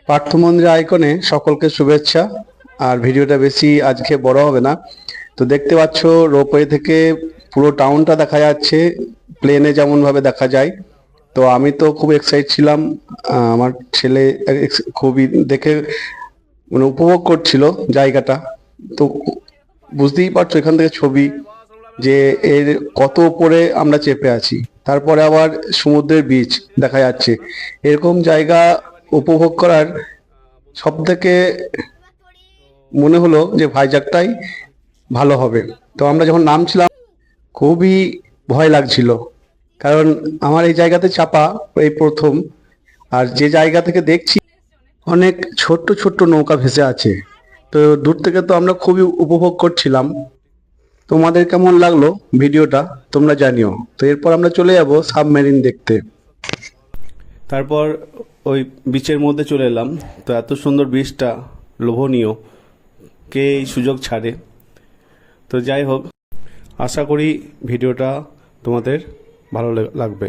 পার্থ মন্দির আইকনে সকলকে শুভেচ্ছা। আর ভিডিওটা বেশি আজকে বড় হবে না। তো দেখতে পাচ্ছ রোপওয়ে থেকে পুরো টাউনটা দেখা যাচ্ছে, প্লেনে যেমন ভাবে দেখা যায়। তো আমি তো খুব এক্সাইট ছিলাম। আমার ছেলে খুবই দেখে মানে উপভোগ করছিল জায়গাটা। তো বুঝতেই পারছো এখান থেকে ছবি যে এর কত উপরে আমরা চেপে আছি, তারপরে আবার সমুদ্রের বিচ দেখা যাচ্ছে। এরকম জায়গা উপভোগ করার সব থেকে মনে হলো যে ভাইজ্যাগটাই ভালো হবে। তো আমরা যখন নামছিলাম খুবই ভয় লাগছিল, কারণ আমার এই জায়গাতে চাপা এই প্রথম। আর যে জায়গা থেকে দেখছি অনেক ছোট্ট ছোট্ট নৌকা ভেসে আছে। তো দূর থেকে তো আমরা খুবই উপভোগ করছিলাম। তোমাদের কেমন লাগলো ভিডিওটা তোমরা জানিও। তো এরপর আমরা চলে যাব সাবমেরিন দেখতে। তারপর ওই বিচের মধ্যে চলে এলাম। তো এত সুন্দর বিচটা লোভনীয়, কে এই সুযোগ ছাড়ে। তো যাই হোক, আশা করি ভিডিওটা তোমাদের ভালো লাগবে।